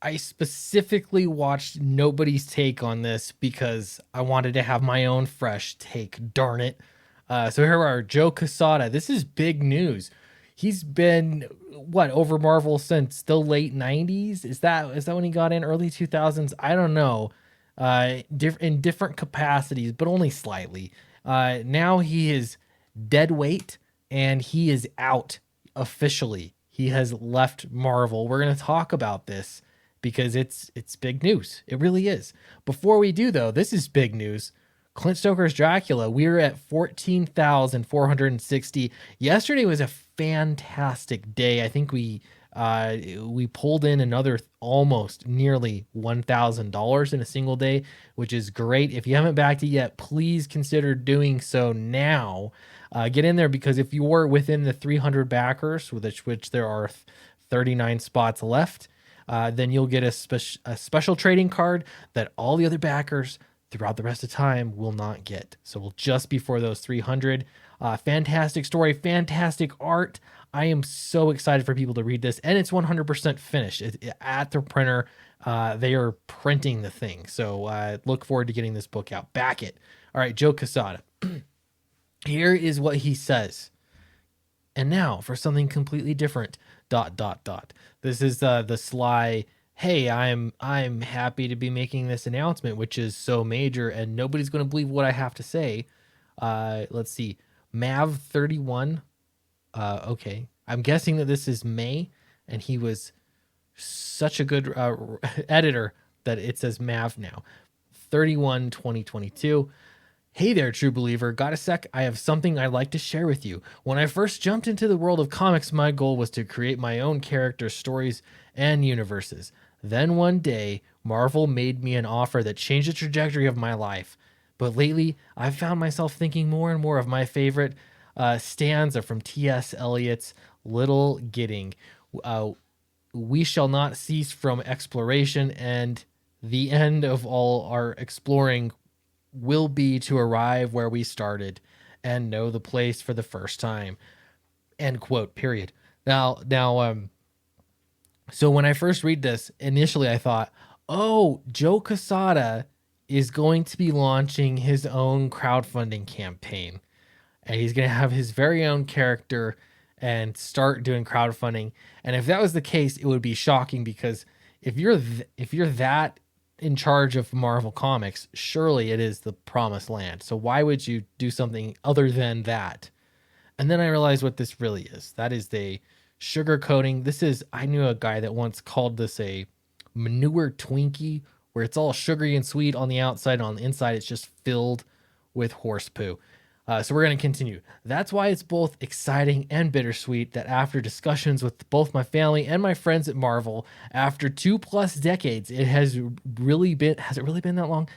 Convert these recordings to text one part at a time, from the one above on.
I specifically watched nobody's take on this because I wanted to have my own fresh take. Darn it! So here we are, Joe Quesada. This is big news. He's been what over Marvel since the late '90s. Is that when he got in early 2000s? I don't know. In different capacities, but only slightly. Now he is dead weight and he is out officially. He has left Marvel. We're going to talk about this because it's big news. It really is. Before we do though, this is big news. Clint Stoker's Dracula. We're at 14,460. Yesterday was a fantastic day. I think we pulled in another almost nearly $1,000 in a single day, which is great. If you haven't backed it yet, please consider doing so now. Get in there because if you're within the 300 backers, which there are 39 spots left, then you'll get a special trading card that all the other backers throughout the rest of time will not get. So we'll just be for those 300. Fantastic story, fantastic art. I am so excited for people to read this, and it's 100% finished at the printer. They are printing the thing, so look forward to getting this book out. Back it. All right, Joe Quesada. Here is what he says. And now for something completely different. ... This is the sly. Hey, I'm happy to be making this announcement, which is so major, and nobody's going to believe what I have to say. Let's see, Mav 31. Okay, I'm guessing that this is May, and he was such a good editor that it says Mav now. 31 2022. Hey there, true believer. Got a sec? I have something I'd like to share with you. When I first jumped into the world of comics, my goal was to create my own characters, stories, and universes. Then one day, Marvel made me an offer that changed the trajectory of my life. But lately, I've found myself thinking more and more of my favorite stanza from T.S. Eliot's Little Gidding. We shall not cease from exploration, and the end of all our exploring will be to arrive where we started and know the place for the first time. End quote, period. Now, so when I first read this, initially I thought, oh, Joe Quesada is going to be launching his own crowdfunding campaign. And he's going to have his very own character and start doing crowdfunding. And if that was the case, it would be shocking because if you're that in charge of Marvel Comics, surely it is the promised land. So why would you do something other than that? And then I realized what this really is. That is the sugar coating. I knew a guy that once called this a manure Twinkie, where it's all sugary and sweet on the outside, and on the inside it's just filled with horse poo. So we're going to continue. That's why it's both exciting and bittersweet that after discussions with both my family and my friends at Marvel, after 2+ decades, has it really been that long?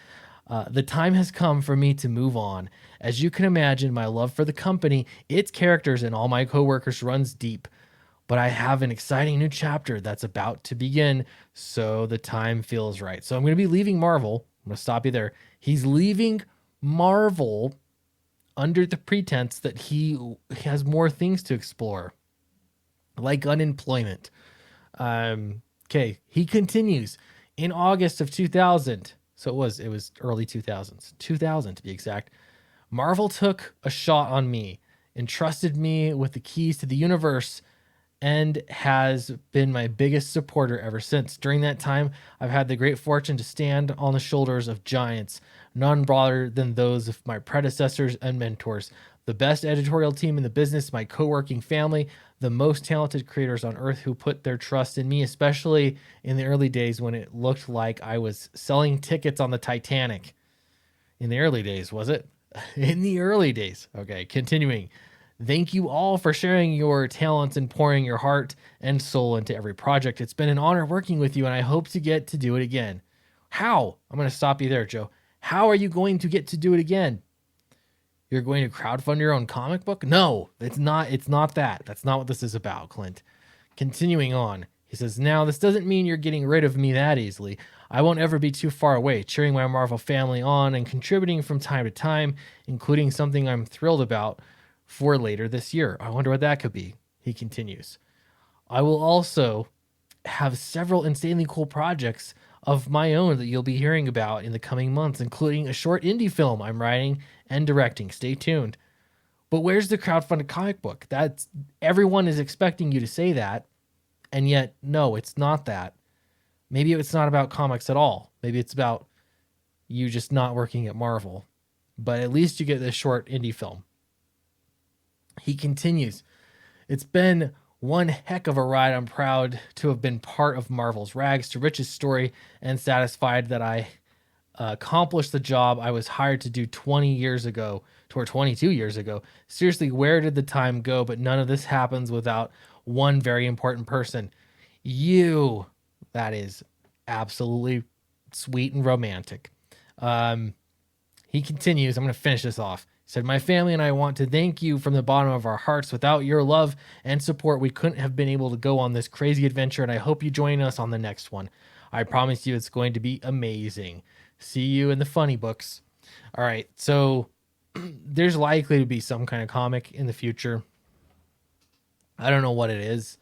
The time has come for me to move on. As you can imagine, my love for the company, its characters, and all my coworkers runs deep. But I have an exciting new chapter that's about to begin, so the time feels right. So I'm going to be leaving Marvel. I'm going to stop you there. He's leaving Marvel under the pretense that he has more things to explore, like unemployment. Okay, he continues. In August of 2000, so it was early 2000s, 2000 to be exact, Marvel took a shot on me, entrusted me with the keys to the universe, and has been my biggest supporter ever since. During that time, I've had the great fortune to stand on the shoulders of giants, none broader than those of my predecessors and mentors, the best editorial team in the business, my co-working family, the most talented creators on earth who put their trust in me, especially in the early days when it looked like I was selling tickets on the Titanic. In the early days, was it? In the early days. Okay, continuing. Thank you all for sharing your talents and pouring your heart and soul into every project. It's been an honor working with you, and I hope to get to do it again. How? I'm going to stop you there, Joe. How are you going to get to do it again? You're going to crowdfund your own comic book? No, it's not that. That's not what this is about, Clint. Continuing on, he says, now, this doesn't mean you're getting rid of me that easily. I won't ever be too far away, cheering my Marvel family on and contributing from time to time, including something I'm thrilled about for later this year. I wonder what that could be. He continues. I will also have several insanely cool projects of my own that you'll be hearing about in the coming months, including a short indie film I'm writing and directing. Stay tuned. But where's the crowdfunded comic book? That's everyone is expecting you to say that, and yet no, it's not that. Maybe it's not about comics at all. Maybe it's about you just not working at Marvel. But at least you get this short indie film. He continues, it's been one heck of a ride. I'm proud to have been part of Marvel's rags to riches story and satisfied that I accomplished the job I was hired to do 20 years ago, or 22 years ago. Seriously, where did the time go? But none of this happens without one very important person. You. That is absolutely sweet and romantic. He continues, I'm going to finish this off. He said, my family and I want to thank you from the bottom of our hearts. Without your love and support, we couldn't have been able to go on this crazy adventure, and I hope you join us on the next one. I promise you it's going to be amazing. See you in the funny books. All right, so there's likely to be some kind of comic in the future. I don't know what it is.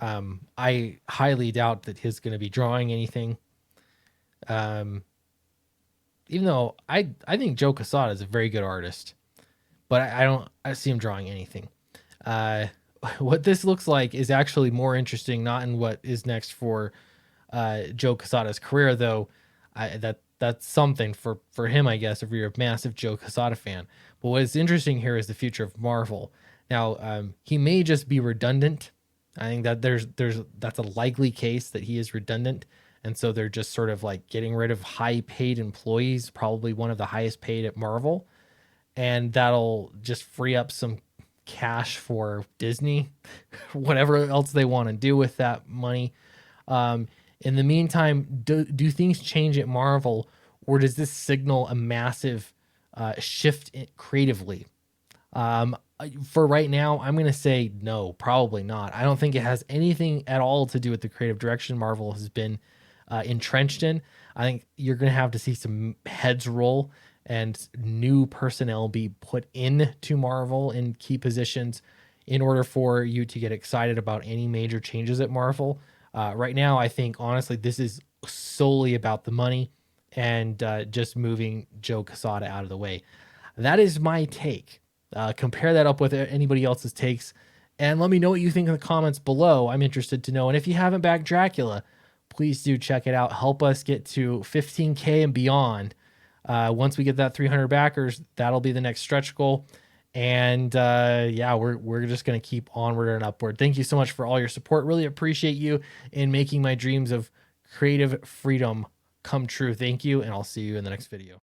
I highly doubt that he's going to be drawing anything. Even though I think Joe Quesada is a very good artist, but I don't see him drawing anything. What this looks like is actually more interesting, not in what is next for Joe Quesada's career, though. That's something for him, I guess, if you're a massive Joe Quesada fan. But what is interesting here is the future of Marvel. Now, he may just be redundant. I think that that's a likely case that he is redundant. And so they're just sort of like getting rid of high paid employees, probably one of the highest paid at Marvel. And that'll just free up some cash for Disney, whatever else they want to do with that money. In the meantime, do things change at Marvel, or does this signal a massive shift creatively? For right now, I'm going to say no, probably not. I don't think it has anything at all to do with the creative direction Marvel has been entrenched in. I think you're going to have to see some heads roll and new personnel be put into Marvel in key positions in order for you to get excited about any major changes at Marvel. Right now, I think, honestly, this is solely about the money and just moving Joe Quesada out of the way. That is my take. Compare that up with anybody else's takes, and let me know what you think in the comments below. I'm interested to know. And if you haven't backed Dracula, please do check it out. Help us get to 15K and beyond. Once we get that 300 backers, that'll be the next stretch goal. And yeah, we're just going to keep onward and upward. Thank you so much for all your support. Really appreciate you in making my dreams of creative freedom come true. Thank you, and I'll see you in the next video.